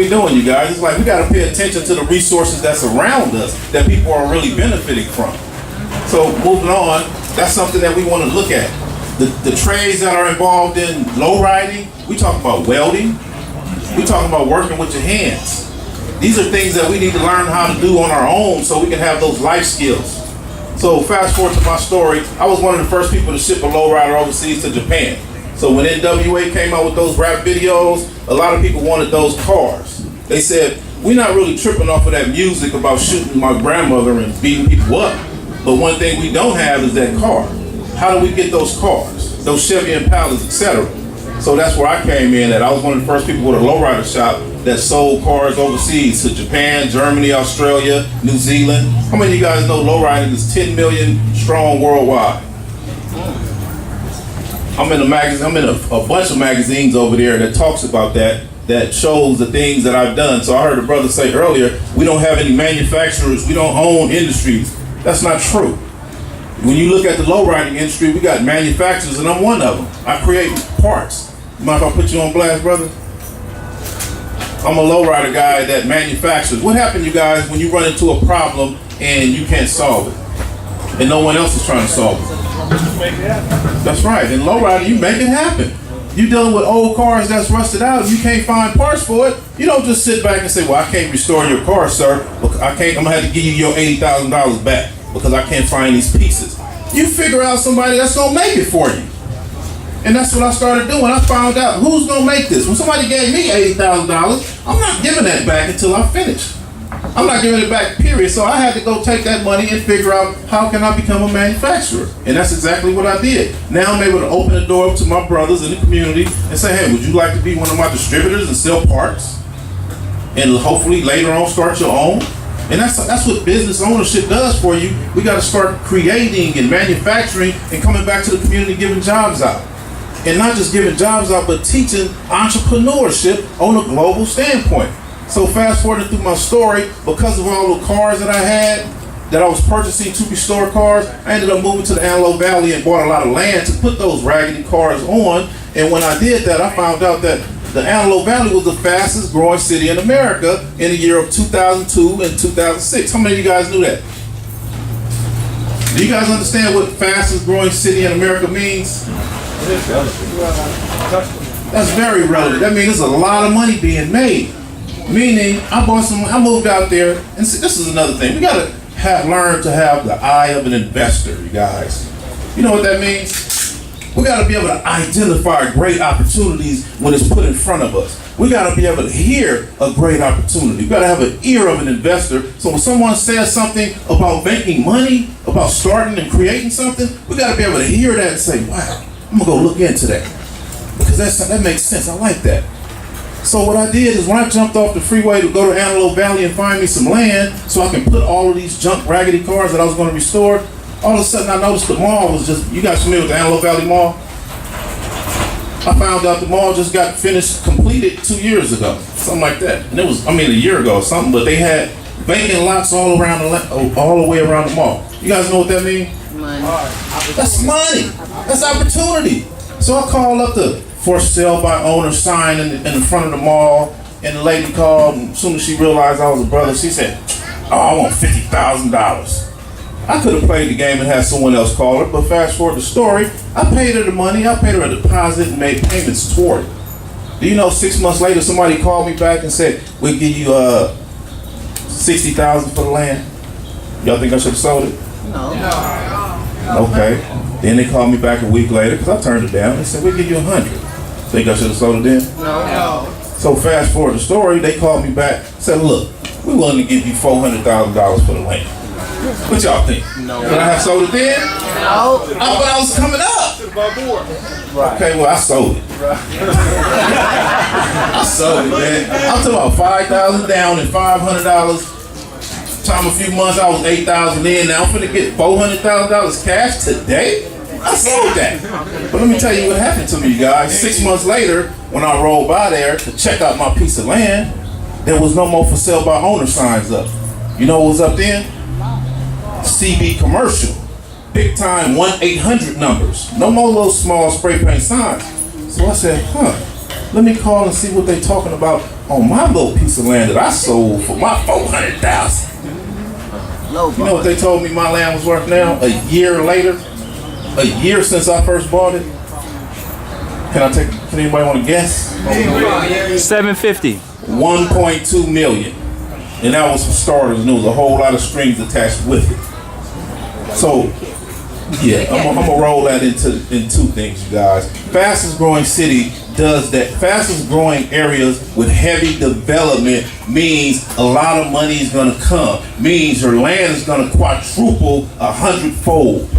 we doing, you guys. It's like we got to pay attention to the resources that's around us that people are really benefiting from. So moving on, that's something that we want to look at. The trades that are involved in low riding, we talk about welding, we talk about working with your hands. These are things that we need to learn how to do on our own so we can have those life skills. So fast forward to my story, I was one of the first people to ship a lowrider overseas to Japan. So when NWA came out with those rap videos, a lot of people wanted those cars. They said, we're not really tripping off of that music about shooting my grandmother and beating people up. But one thing we don't have is that car. How do we get those cars? Those Chevy Impalas, etc. So that's where I came in, that I was one of the first people with a lowrider shop that sold cars overseas to Japan, Germany, Australia, New Zealand. How many of you guys know lowriding is 10 million strong worldwide? I'm in a magazine. I'm in a bunch of magazines over there that talks about that shows the things that I've done. So I heard a brother say earlier, we don't have any manufacturers, we don't own industries. That's not true. When you look at the lowriding industry, we got manufacturers, and I'm one of them. I create parts. Mind if I put you on blast, brother? I'm a lowrider guy that manufactures. What happened, you guys, when you run into a problem and you can't solve it, and no one else is trying to solve it? That's right. In lowrider, you make it happen. You dealing with old cars that's rusted out, and you can't find parts for it. You don't just sit back and say, well, I can't restore your car, sir. I'm gonna have to give you your $80,000 back because I can't find these pieces. You figure out somebody that's gonna make it for you. And that's what I started doing. I found out who's gonna make this. When somebody gave me $80,000, I'm not giving that back until I finish. I'm not giving it back, period. So I had to go take that money and figure out how can I become a manufacturer. And that's exactly what I did. Now I'm able to open the door up to my brothers in the community and say, hey, would you like to be one of my distributors and sell parts? And hopefully later on start your own. And that's what business ownership does for you. We got to start creating and manufacturing and coming back to the community, giving jobs out. And not just giving jobs out, but teaching entrepreneurship on a global standpoint. So fast forwarding through my story, because of all the cars that I had, that I was purchasing to restore cars, I ended up moving to the Antelope Valley and bought a lot of land to put those raggedy cars on. And when I did that, I found out that the Antelope Valley was the fastest growing city in America in the year of 2002 and 2006. How many of you guys knew that? Do you guys understand what fastest growing city in America means? That's very relevant. That means there's a lot of money being made. Meaning, I moved out there, and see, this is another thing. We gotta learn to have the eye of an investor, you guys. You know what that means? We gotta be able to identify great opportunities when it's put in front of us. We gotta be able to hear a great opportunity. We gotta have an ear of an investor. So when someone says something about making money, about starting and creating something, we gotta be able to hear that and say, wow, I'm gonna go look into that. Because that makes sense, I like that. So what I did is when I jumped off the freeway to go to Antelope Valley and find me some land so I can put all of these junk raggedy cars that I was going to restore, all of a sudden I noticed the mall was just, you guys familiar with the Antelope Valley Mall? I found out the mall just got completed 2 years ago, something like that. And it was, a year ago or something, but they had vacant lots all the way around the mall. You guys know what that means? Money. That's money. That's opportunity. So I called up the for sale by owner sign in the front of the mall, and the lady called, and as soon as she realized I was a brother, she said, oh, I want $50,000. I could have played the game and had someone else call her, but fast forward the story, I paid her the money, I paid her a deposit and made payments toward it. Do you know 6 months later somebody called me back and said, we'll give you $60,000 for the land? Y'all think I should have sold it? No. Okay. Then they called me back a week later because I turned it down. They said, we'll give you $100. Think I should have sold it then? No. So fast forward the story, they called me back, said, look, we're willing to give you $400,000 for the land. What y'all think? No. Could I have sold it then? No. But I was coming up. Right. Okay, well, I sold it. I sold it, man. I'm talking about $5,000 down and $500. Time a few months, I was $8,000 in. Now I'm finna get $400,000 cash today. I sold that. But let me tell you what happened to me, you guys. 6 months later, when I rolled by there to check out my piece of land, there was no more for sale by owner signs up. You know what was up then? CB commercial. Big time 1-800 numbers. No more little small spray paint signs. So I said, Let me call and see what they talking about on my little piece of land that I sold for my $400,000. You know what they told me my land was worth now? A year later, a year since I first bought it. Can anybody want to guess? 750. 1.2 million. And that was for starters, and there was a whole lot of strings attached with it. So, yeah, I'm gonna roll that into two things, you guys. Fastest growing city does that. Fastest growing areas with heavy development means a lot of money is gonna come. Means your land is gonna quadruple 100-fold.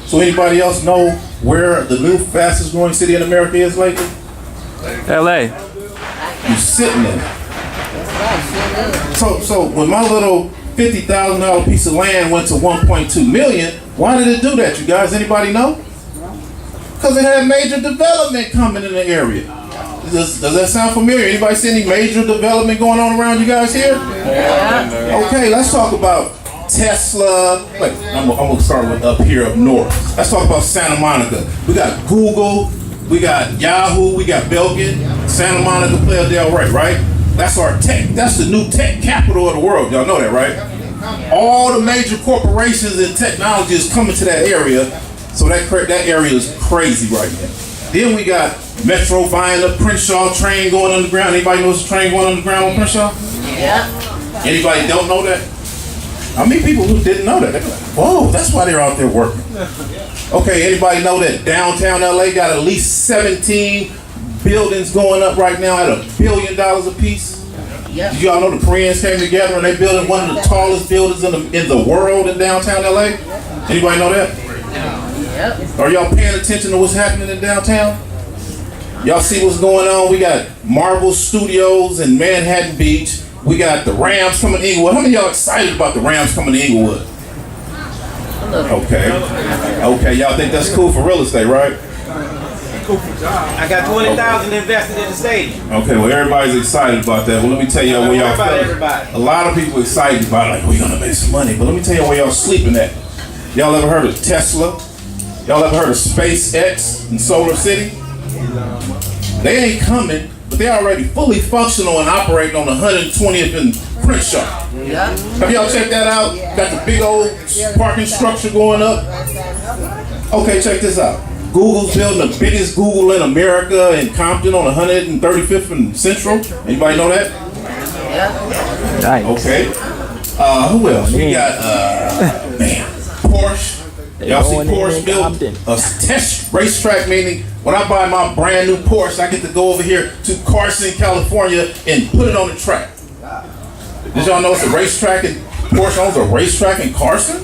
So anybody else know where the new fastest growing city in America is lately? LA. You're sitting in it. So when my little $50,000 piece of land went to 1.2 million, why did it do that, you guys? Anybody know? Because it had major development coming in the area. Does that sound familiar? Anybody see any major development going on around you guys here? Yeah. Okay, let's talk about Tesla. Wait, I'm gonna start with up here up north. Let's talk about Santa Monica. We got Google, we got Yahoo, we got Belkin, Santa Monica, Playa del Rey, right? That's our tech. That's the new tech capital of the world. Y'all know that, right? All the major corporations and technology is coming to that area. So that area is crazy right now. Then we got Metro buying the Crenshaw train going underground. Anybody knows the train going underground on Crenshaw? Yeah. Anybody don't know that? I mean, people who didn't know that, they're like, whoa, that's why they're out there working. Okay, anybody know that downtown LA got at least 17 buildings going up right now at $1 billion a piece? Yep. Did y'all know the Koreans came together and they building one of the tallest buildings in the world in downtown LA? Anybody know that? Yep. Are y'all paying attention to what's happening in downtown? Y'all see what's going on? We got Marvel Studios in Manhattan Beach. We got the Rams coming to Inglewood. How many of y'all excited about the Rams coming to Inglewood? Okay. Okay, y'all think that's cool for real estate, right? I got 20,000 invested in the stadium. Okay, well everybody's excited about that. Well, let me tell y'all where y'all Everybody. A lot of people excited about it, like we're gonna make some money. But let me tell y'all where y'all sleeping at. Y'all ever heard of Tesla? Y'all ever heard of SpaceX and Solar City? They ain't coming, but they already fully functional and operating on 120th and Crenshaw. Yeah. Have y'all checked that out? Got the big old parking structure going up. Okay, check this out. Google's building the biggest Google in America in Compton on 135th and Central. Anybody know that? Yeah. Nice. Okay. Who else? We got Porsche. Y'all see Porsche build a test racetrack, meaning when I buy my brand new Porsche, I get to go over here to Carson, California and put it on the track. Did y'all know it's a racetrack and Porsche owns a racetrack in Carson?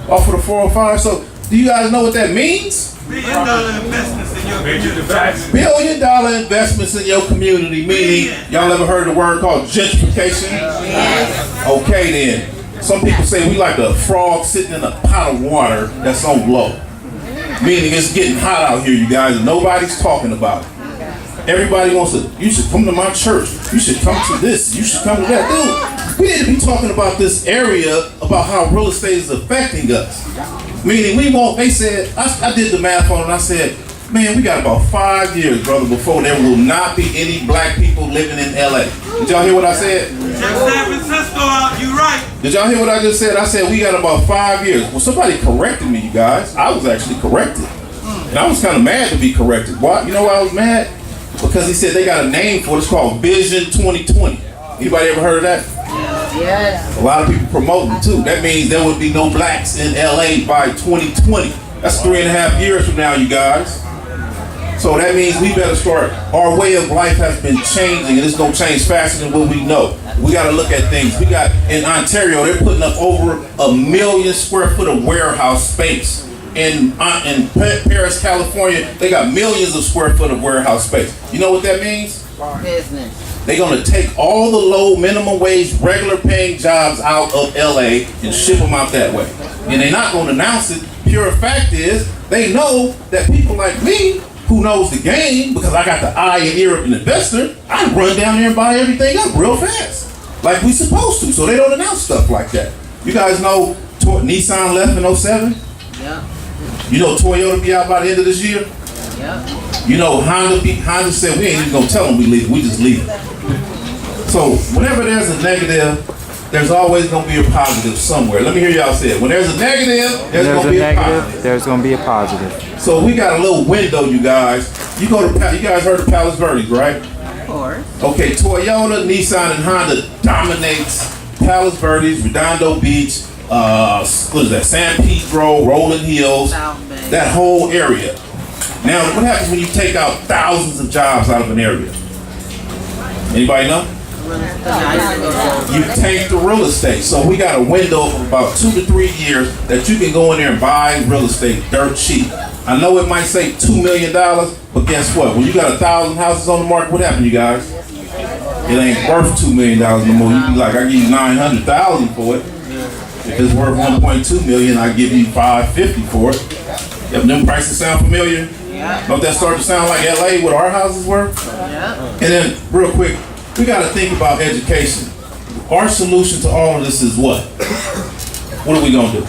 Off of the 405. So do you guys know what that means? $1 billion investments in your community. $1 billion investments in your community, meaning y'all ever heard the word called gentrification? Okay then. Some people say we like a frog sitting in a pot of water that's on low. Meaning it's getting hot out here, you guys, and nobody's talking about it. Everybody wants to, you should come to my church. You should come to this. You should come to that. Dude, we need to be talking about this area, about how real estate is affecting us. Meaning we won't, they said, I did the math on it, and I said, man, we got about 5 years, brother, before there will not be any black people living in LA. Did y'all hear what I said? Check San Francisco out, you right. Did y'all hear what I just said? I said we got about 5 years. Well, somebody corrected me, you guys. I was actually corrected. And I was kind of mad to be corrected. Why? You know why I was mad? Because he said they got a name for it. It's called Vision 2020. Anybody ever heard of that? Yes. A lot of people promoting too. That means there would be no blacks in LA by 2020. That's 3.5 years from now, you guys. So that means we better start. Our way of life has been changing, and it's gonna change faster than what we know. We gotta look at things. We got in Ontario, they're putting up over 1 million square foot of warehouse space. In Paris, California, they got millions of square foot of warehouse space. You know what that means? Business. They're gonna take all the low minimum wage, regular paying jobs out of LA and ship them out that way. And they're not gonna announce it. Pure fact is, they know that people like me, who knows the game, because I got the eye and ear of an investor, I run down there and buy everything up real fast. Like we supposed to, so they don't announce stuff like that. You guys know Nissan left in 07? Yeah. You know Toyota be out by the end of this year? Yeah. You know, Honda said we ain't even gonna tell them we leave. We just leave. So whenever there's a negative, there's always gonna be a positive somewhere. Let me hear y'all say it. When there's a negative, there's gonna be a positive. There's gonna be a positive. So we got a little window, you guys. You guys heard of Palos Verdes, right? Of course. Okay, Toyota, Nissan, and Honda dominates Palos Verdes, Redondo Beach, what is that? San Pedro, Rolling Hills, South Bay. that whole area. Now, what happens when you take out thousands of jobs out of an area? Anybody know? You take the real estate. So we got a window of about 2 to 3 years that you can go in there and buy real estate dirt cheap. I know it might say $2 million, but guess what? When you got 1,000 houses on the market, what happened, you guys? It ain't worth $2 million no more. You be like, I give you 900,000 for it. If it's worth 1.2 million, I give you 550 for it. Yep, them prices sound familiar? Yeah. Don't that start to sound like LA, what our houses were? Yeah. And then, real quick, we got to think about education. Our solution to all of this is what? What are we going to do?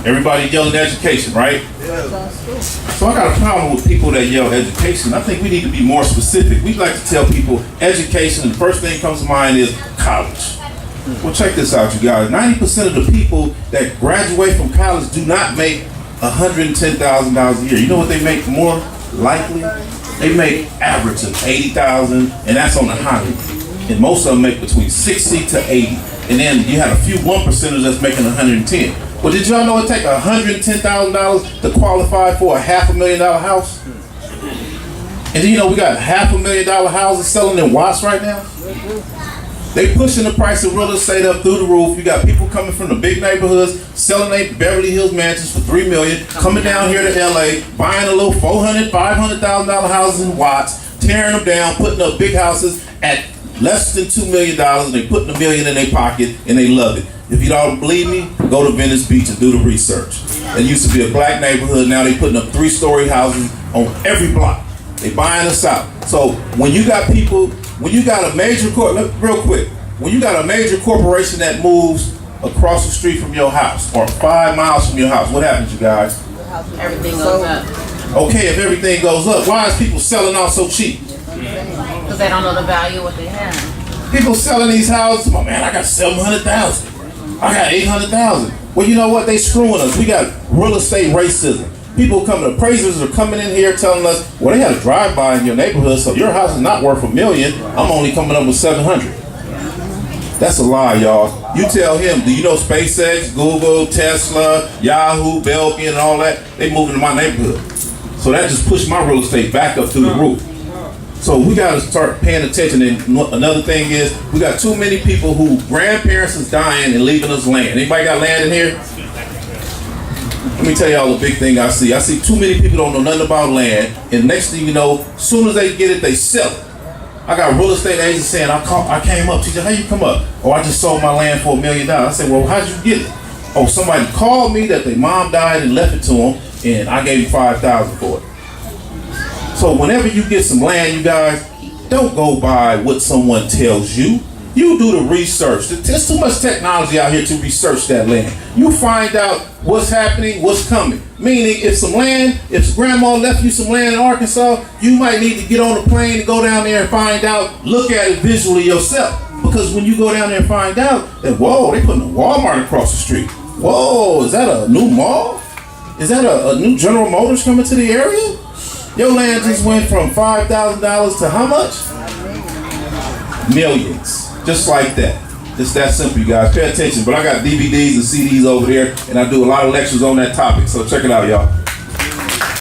Everybody yelling education, right? So I got a problem with people that yell education. I think we need to be more specific. We'd like to tell people education, and the first thing that comes to mind is college. Well, check this out, you guys. 90% of the people that graduate from college do not make $110,000 a year. You know what they make more likely? They make average of $80,000, and that's on the high end. And most of them make between 60 to 80. And then you have a few 1%ers that's making 110. Well, did y'all know it take $110,000 to qualify for a $500,000 house? And then you know we got $500,000 houses selling in Watts right now? They pushing the price of real estate up through the roof. You got people coming from the big neighborhoods, selling their Beverly Hills mansions for $3 million, coming down here to LA, buying a little $400,000, $500,000 houses in Watts, tearing them down, putting up big houses at less than $2 million, and they putting $1 million in their pocket, and they love it. If you don't believe me, go to Venice Beach and do the research. It used to be a black neighborhood. Now they putting up 3-story houses on every block. They buying us out. So when you got people, when you got a major when you got a major corporation that moves across the street from your house or 5 miles from your house, what happens, you guys? Everything goes up. Okay, if everything goes up, why is people selling out so cheap? Because they don't know the value of what they have. People selling these houses, oh man, I got 700,000. I got 800,000. Well, you know what? They screwing us. We got real estate racism. People coming, appraisers are coming in here telling us, well, they had a drive-by in your neighborhood, so your house is not worth $1 million. I'm only coming up with 700. That's a lie, y'all. You tell him, do you know SpaceX, Google, Tesla, Yahoo, Belgian, and all that? They moving to my neighborhood. So that just pushed my real estate back up through the roof. So we got to start paying attention. And another thing is, we got too many people who grandparents is dying and leaving us land. Anybody got land in here? Let me tell y'all the big thing I see. I see too many people don't know nothing about land. And next thing you know, as soon as they get it, they sell it. I got real estate agents saying, I came up. She said, how you come up? Oh, I just sold my land for $1 million. I said, well, how'd you get it? Oh, somebody called me that their mom died and left it to them, and I gave him $5,000 for it. So whenever you get some land, you guys, don't go by what someone tells you. You do the research. There's too much technology out here to research that land. You find out what's happening, what's coming. Meaning, if grandma left you some land in Arkansas, you might need to get on a plane and go down there and find out, look at it visually yourself. Because when you go down there and find out that, whoa, they putting a Walmart across the street. Whoa, is that a new mall? Is that a new General Motors coming to the area? Your land just went from $5,000 to how much? Millions. Just like that. Just that simple, you guys. Pay attention. But I got DVDs and CDs over there, and I do a lot of lectures on that topic. So check it out, y'all.